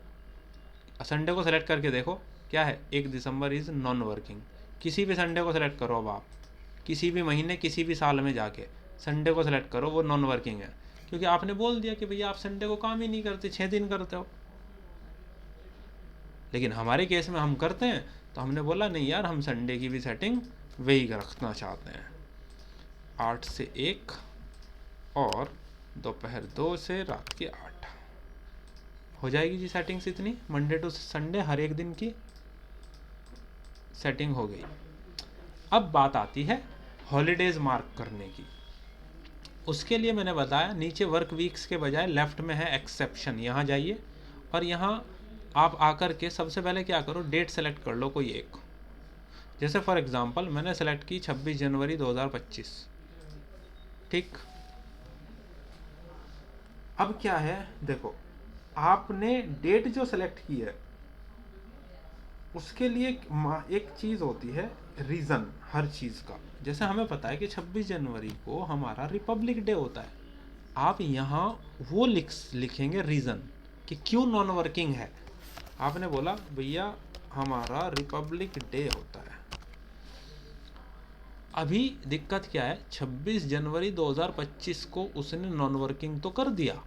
संडे को सेलेक्ट करके देखो क्या है, 1 दिसंबर इज़ नॉन वर्किंग। किसी भी संडे को सेलेक्ट करो, अब आप किसी भी महीने किसी भी साल में जाके संडे को सेलेक्ट करो, वो नॉन वर्किंग है, क्योंकि आपने बोल दिया कि भैया आप संडे को काम ही नहीं करते, 6 दिन करते हो। लेकिन हमारे केस में हम करते हैं, तो हमने बोला नहीं यार, हम संडे की भी सेटिंग वही रखना चाहते हैं, 8 से 1 और दोपहर 2 से रात के 8। हो जाएगी जी सेटिंग्स इतनी, मंडे टू संडे हर एक दिन की सेटिंग हो गई। अब बात आती है हॉलीडेज मार्क करने की। उसके लिए मैंने बताया नीचे वर्क वीक्स के बजाय लेफ्ट में है एक्सेप्शन, यहाँ जाइए और यहाँ आप आकर के सबसे पहले क्या करो, डेट सेलेक्ट कर लो कोई एक। जैसे फॉर एग्जांपल मैंने सेलेक्ट की 26 जनवरी 2025, ठीक। अब क्या है देखो, आपने डेट जो सेलेक्ट की है उसके लिए एक चीज़ होती है रीज़न हर चीज़ का। जैसे हमें पता है कि 26 जनवरी को हमारा रिपब्लिक डे होता है, आप यहाँ वो लिखेंगे रीज़न कि क्यों नॉन वर्किंग है। आपने बोला भैया हमारा रिपब्लिक डे होता है। अभी दिक्कत क्या है, 26 जनवरी 2025 को उसने नॉन वर्किंग तो कर दिया,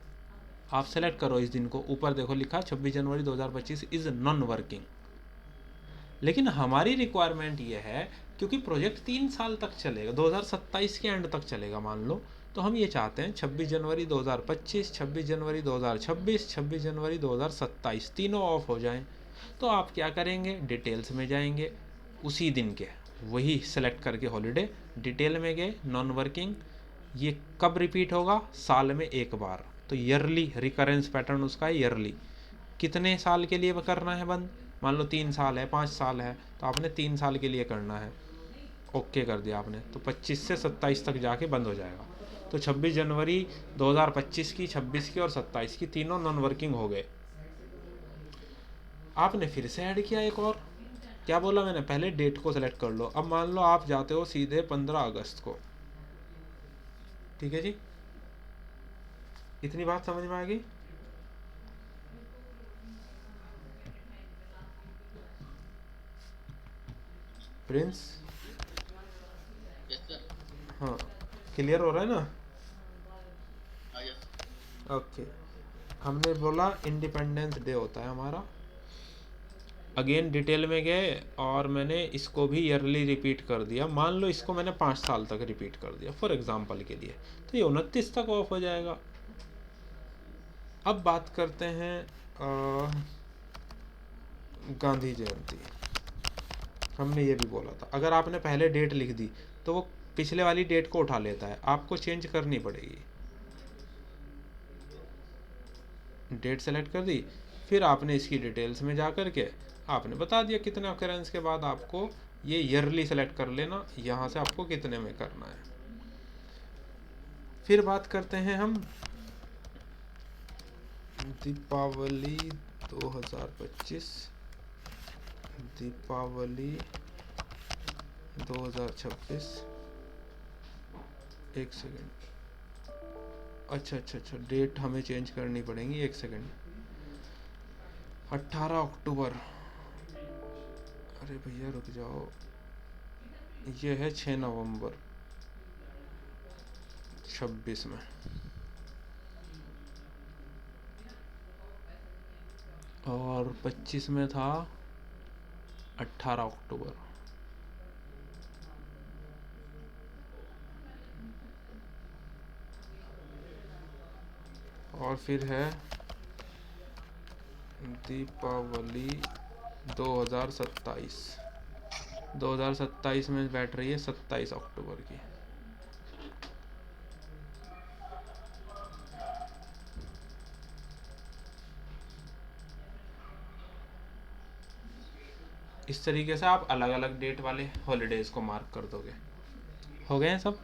आप सेलेक्ट करो इस दिन को, ऊपर देखो लिखा 26 जनवरी 2025 इज़ नॉन वर्किंग। लेकिन हमारी रिक्वायरमेंट ये है, क्योंकि प्रोजेक्ट 3 साल तक चलेगा, 2027 के एंड तक चलेगा मान लो, तो हम ये चाहते हैं 26 जनवरी 2025, 26 जनवरी 2026, 26 जनवरी 2027 तीनों ऑफ हो जाएं। तो आप क्या करेंगे, डिटेल्स में जाएंगे, उसी दिन के वही सेलेक्ट करके हॉलीडे, डिटेल में गए नॉन वर्किंग, ये कब रिपीट होगा, साल में एक बार, तो ईयरली रिकरेंस पैटर्न उसका है ईयरली। कितने साल के लिए करना है बंद, मान लो 3 साल है, 5 साल है, तो आपने 3 साल के लिए करना है, ओके कर दिया आपने, तो 25 से 27 तक जाके बंद हो जाएगा। तो 26 जनवरी 2025 की, 26 की और 27 की तीनों नॉन वर्किंग हो गए। आपने फिर से ऐड किया एक और, क्या बोला मैंने, पहले डेट को सेलेक्ट कर लो। अब मान लो आप जाते हो सीधे 15 अगस्त को, ठीक है जी, इतनी बात समझ में आ गई? Prince, yes sir. हाँ क्लियर हो रहा है ना? हाँ यस। ओके, हमने बोला इंडिपेंडेंस डे होता है हमारा। अगेन डिटेल में गए और मैंने इसको भी ईयरली रिपीट कर दिया। मान लो इसको मैंने 5 साल तक रिपीट कर दिया फॉर एग्जांपल के लिए, तो ये 29 तक ऑफ हो जाएगा। अब बात करते हैं गांधी जयंती। हमने ये भी बोला था अगर आपने पहले डेट लिख दी तो वो पिछले वाली डेट को उठा लेता है, आपको चेंज करनी पड़ेगी। डेट सेलेक्ट कर दी, फिर आपने इसकी डिटेल्स में जा कर के आपने बता दिया कितने ऑकरेंस के बाद आपको ये ईयरली सेलेक्ट कर लेना, यहाँ से आपको कितने में करना है। फिर बात करते हैं हम दीपावली 2025, दीपावली 2026। एक सेकेंड, अच्छा, डेट हमें चेंज करनी पड़ेगी, एक सेकेंड। 18 अक्टूबर, अरे भैया रुक जाओ, ये है 6 नवंबर 26 में, और 25 में था 18 अक्टूबर। और फिर है दीपावली 2027, 2027 में बैठ रही है 27 अक्टूबर की। इस तरीके से आप अलग अलग डेट वाले हॉलीडेज को मार्क कर दोगे। हो गए हैं सब?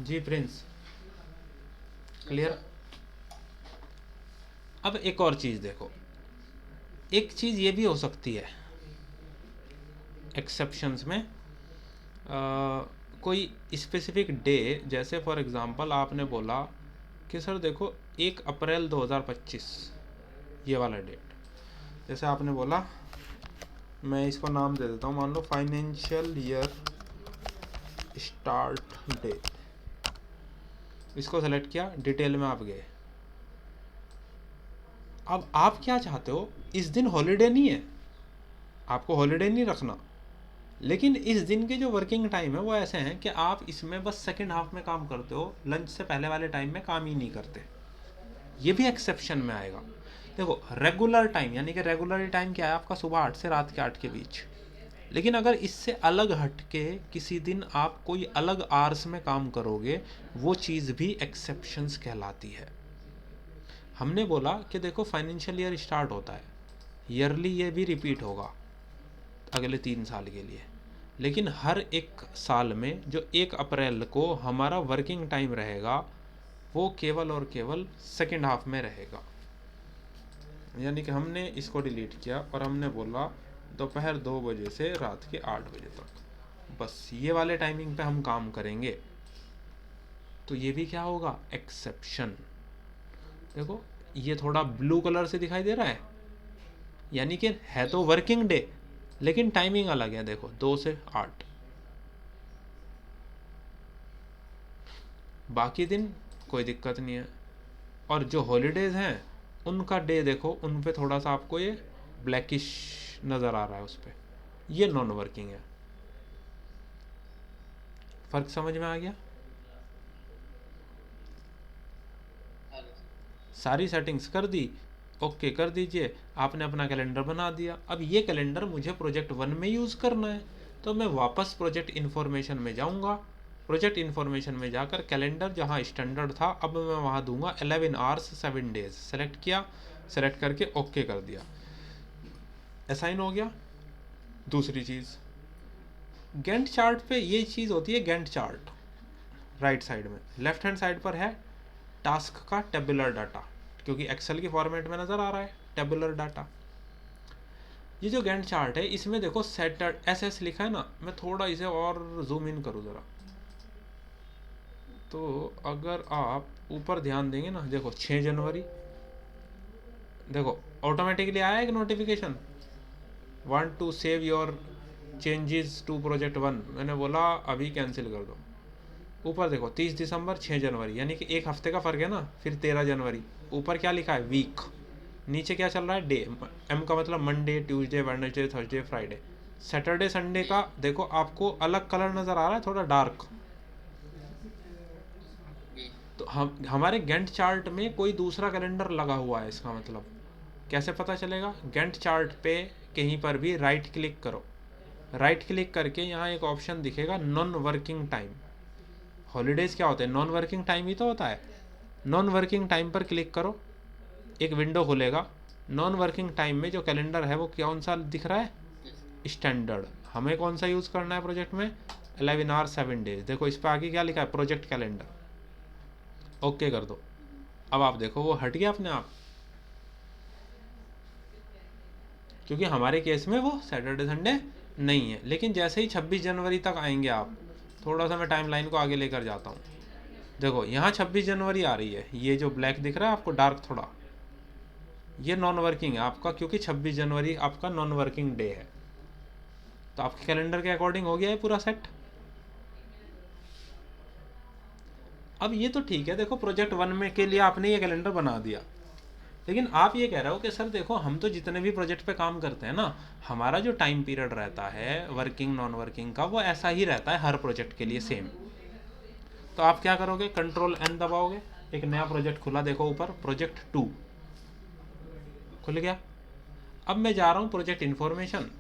जी प्रिंस, क्लियर? अब एक और चीज़ देखो, एक चीज़ ये भी हो सकती है एक्सेप्शंस में, कोई स्पेसिफिक डे, जैसे फॉर एग्जांपल आपने बोला कि सर देखो 1 अप्रैल 2025 ये वाला डेट, जैसे आपने बोला, मैं इसको नाम दे देता हूँ, मान लो फाइनेंशियल ईयर स्टार्ट डे, इसको सेलेक्ट किया, डिटेल में आप गए। अब आप क्या चाहते हो, इस दिन हॉलीडे नहीं है, आपको हॉलीडे नहीं रखना, लेकिन इस दिन के जो वर्किंग टाइम है वो ऐसे हैं कि आप इसमें बस सेकेंड हाफ में काम करते हो, लंच से पहले वाले टाइम में काम ही नहीं करते, ये भी एक्सेप्शन में आएगा। देखो रेगुलर टाइम, यानी कि रेगुलर टाइम क्या है आपका, सुबह 8 से रात के 8 के बीच, लेकिन अगर इससे अलग हट के किसी दिन आप कोई अलग आवर्स में काम करोगे, वो चीज़ भी एक्सेप्शंस कहलाती है। हमने बोला कि देखो फाइनेंशियल ईयर स्टार्ट होता है, ईयरली ये भी रिपीट होगा अगले 3 साल के लिए, लेकिन हर एक साल में जो 1 अप्रैल को हमारा वर्किंग टाइम रहेगा वो केवल और केवल सेकेंड हाफ में रहेगा। यानी कि हमने इसको डिलीट किया और हमने बोला दोपहर 2 बजे से रात के 8 बजे तक, बस ये वाले टाइमिंग पे हम काम करेंगे, तो ये भी क्या होगा, एक्सेप्शन। देखो ये थोड़ा ब्लू कलर से दिखाई दे रहा है, यानी कि है तो वर्किंग डे लेकिन टाइमिंग अलग है, देखो 2 से 8, बाकी दिन कोई दिक्कत नहीं है। और जो हॉलीडेज़ हैं उनका डे देखो, उन पे थोड़ा सा आपको ये ब्लैकिश नज़र आ रहा है, उस पर ये नॉन वर्किंग है। फ़र्क समझ में आ गया? सारी सेटिंग्स कर दी, ओके कर दीजिए, आपने अपना कैलेंडर बना दिया। अब ये कैलेंडर मुझे प्रोजेक्ट 1 में यूज़ करना है, तो मैं वापस प्रोजेक्ट इन्फॉर्मेशन में जाऊंगा, प्रोजेक्ट इन्फॉर्मेशन में जाकर कैलेंडर जहाँ स्टैंडर्ड था अब मैं वहाँ दूंगा 11 आवर्स 7 डेज, सेलेक्ट किया, सेलेक्ट करके ओके कर दिया, असाइन हो गया। दूसरी चीज़, गैंट चार्ट पे ये चीज़ होती है, गैंट चार्ट राइट साइड में, लेफ्ट हैंड साइड पर है टास्क का टेबुलर डाटा, क्योंकि एक्सेल की फॉर्मेट में नज़र आ रहा है टेबुलर डाटा। ये जो गैंट चार्ट है इसमें देखो सेटर SS लिखा है ना, मैं थोड़ा इसे और जूम इन करूँ ज़रा, तो अगर आप ऊपर ध्यान देंगे ना, देखो 6 जनवरी, देखो ऑटोमेटिकली आया एक notification, want to save your changes to project 1, मैंने बोला अभी कैंसिल कर दो। ऊपर देखो 30 दिसंबर 6 जनवरी, यानी कि एक हफ्ते का फ़र्क है ना। फिर 13 जनवरी, ऊपर क्या लिखा है वीक, नीचे क्या चल रहा है डे, M का मतलब Monday, Tuesday, Wednesday, Thursday, Friday. Saturday Sunday का देखो आपको अलग कलर नज़र आ रहा है, थोड़ा डार्क। तो हमारे गैंट चार्ट में कोई दूसरा कैलेंडर लगा हुआ है, इसका मतलब कैसे पता चलेगा? गैंट चार्ट पे कहीं पर भी राइट क्लिक करो, राइट क्लिक करके यहाँ एक ऑप्शन दिखेगा नॉन वर्किंग टाइम। हॉलीडेज़ क्या होते हैं? नॉन वर्किंग टाइम ही तो होता है। नॉन वर्किंग टाइम पर क्लिक करो, एक विंडो खुलेगा। नॉन वर्किंग टाइम में जो कैलेंडर है वो कौन सा दिख रहा है? स्टैंडर्ड। हमें कौन सा यूज़ करना है प्रोजेक्ट में? 11 आवर 7 डेज। देखो इस पर आगे क्या लिखा है? Project calendar. ओके कर दो। अब आप देखो वो हट गया अपने आप, क्योंकि हमारे केस में वो सैटरडे संडे नहीं है। लेकिन जैसे ही 26 जनवरी तक आएंगे आप, थोड़ा सा मैं टाइम लाइन को आगे लेकर जाता हूँ। देखो यहाँ 26 जनवरी आ रही है, ये जो ब्लैक दिख रहा है आपको डार्क थोड़ा, ये नॉन वर्किंग है आपका, क्योंकि 26 जनवरी आपका नॉन वर्किंग डे है। तो आपके कैलेंडर के अकॉर्डिंग हो गया है पूरा सेट। अब ये तो ठीक है, देखो प्रोजेक्ट 1 में के लिए आपने ये कैलेंडर बना दिया, लेकिन आप ये कह रहे हो कि सर देखो हम तो जितने भी प्रोजेक्ट पे काम करते हैं ना, हमारा जो टाइम पीरियड रहता है वर्किंग नॉन वर्किंग का, वो ऐसा ही रहता है हर प्रोजेक्ट के लिए सेम। तो आप क्या करोगे? Ctrl+N दबाओगे, एक नया प्रोजेक्ट खुला, देखो ऊपर प्रोजेक्ट 2 खुल गया। अब मैं जा रहा हूँ प्रोजेक्ट इन्फॉर्मेशन,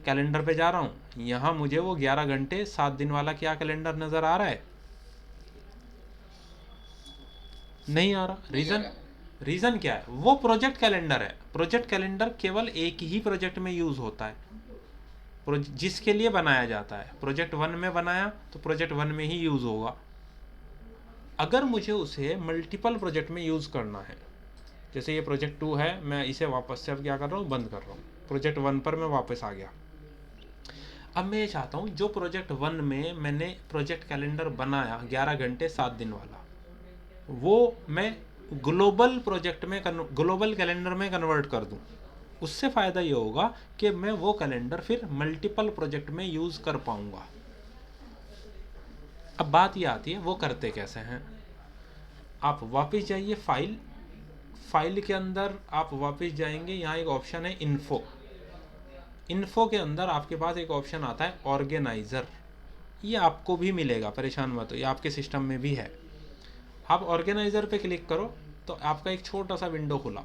कैलेंडर पे जा रहा हूँ। यहाँ मुझे वो 11 घंटे 7 दिन वाला क्या कैलेंडर नज़र आ रहा है? नहीं आ रहा। रीज़न क्या है? वो प्रोजेक्ट कैलेंडर है। प्रोजेक्ट कैलेंडर केवल एक ही प्रोजेक्ट में यूज़ होता है, जिसके लिए बनाया जाता है। प्रोजेक्ट 1 में बनाया तो प्रोजेक्ट 1 में ही यूज़ होगा। अगर मुझे उसे मल्टीपल प्रोजेक्ट में यूज़ करना है, जैसे ये प्रोजेक्ट 2 है, मैं इसे वापस से अब क्या कर रहा हूँ? बंद कर रहा हूँ। प्रोजेक्ट 1 पर मैं वापस आ गया। अब मैं ये चाहता हूँ जो प्रोजेक्ट 1 में मैंने प्रोजेक्ट कैलेंडर बनाया 11 घंटे 7 दिन वाला, वो मैं ग्लोबल प्रोजेक्ट में ग्लोबल कैलेंडर में कन्वर्ट कर दूँ। उससे फ़ायदा ये होगा कि मैं वो कैलेंडर फिर मल्टीपल प्रोजेक्ट में यूज़ कर पाऊँगा। अब बात ये आती है वो करते कैसे हैं। आप वापस जाइए फाइल के अंदर आप वापस जाएंगे, यहाँ एक ऑप्शन है इन्फो के अंदर आपके पास एक ऑप्शन आता है ऑर्गेनाइज़र। ये आपको भी मिलेगा, परेशान मत हो, ये आपके सिस्टम में भी है। आप ऑर्गेनाइज़र पे क्लिक करो तो आपका एक छोटा सा विंडो खुला।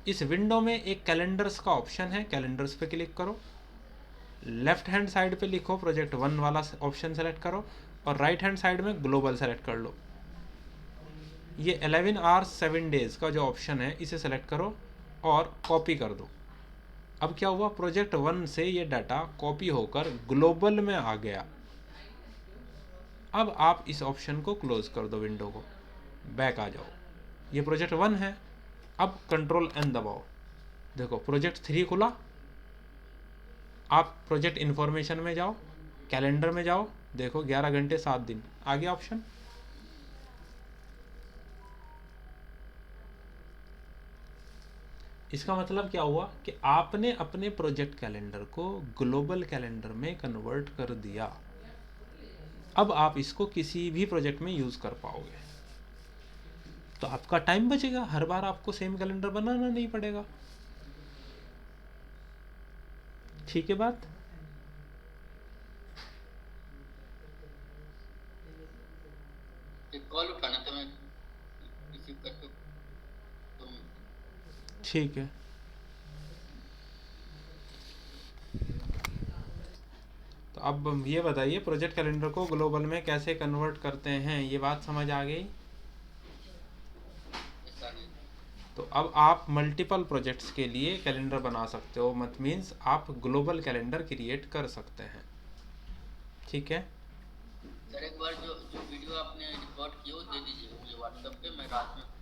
इस विंडो में एक कैलेंडर्स का ऑप्शन है, कैलेंडर्स पे क्लिक करो। लेफ्ट हैंड साइड पे लिखो प्रोजेक्ट 1 वाला ऑप्शन सेलेक्ट करो, और राइट हैंड साइड में ग्लोबल सेलेक्ट कर लो। ये 11 आवर्स 7 डेज़ का जो ऑप्शन है इसे सेलेक्ट करो और कॉपी कर दो। अब क्या हुआ? प्रोजेक्ट 1 से ये डाटा कॉपी होकर ग्लोबल में आ गया। अब आप इस ऑप्शन को क्लोज कर दो, विंडो को बैक आ जाओ। ये प्रोजेक्ट 1 है। अब Ctrl+N दबाओ, देखो प्रोजेक्ट 3 खुला। आप प्रोजेक्ट इन्फॉर्मेशन में जाओ, कैलेंडर में जाओ, देखो 11 घंटे 7 दिन आ गया ऑप्शन। इसका मतलब क्या हुआ कि आपने अपने प्रोजेक्ट कैलेंडर को ग्लोबल कैलेंडर में कन्वर्ट कर दिया। अब आप इसको किसी भी प्रोजेक्ट में यूज़ कर पाओगे, तो आपका टाइम बचेगा, हर बार आपको सेम कैलेंडर बनाना नहीं पड़ेगा। ठीक है बात? एक कॉल उठाना था, मैं रिसीव करके तुम। ठीक है। तो अब ये बताइए प्रोजेक्ट कैलेंडर को ग्लोबल में कैसे कन्वर्ट करते हैं, ये बात समझ आ गई? ऐसा नहीं। तो अब आप मल्टीपल प्रोजेक्ट्स के लिए कैलेंडर बना सकते हो, मत मीन्स आप ग्लोबल कैलेंडर क्रिएट कर सकते हैं। ठीक है। सर एक बार जो जो वीडियो आपने रिकॉर्ड किया वो दे दीजिए मुझे व्हाट्सएप पे, मैं रात में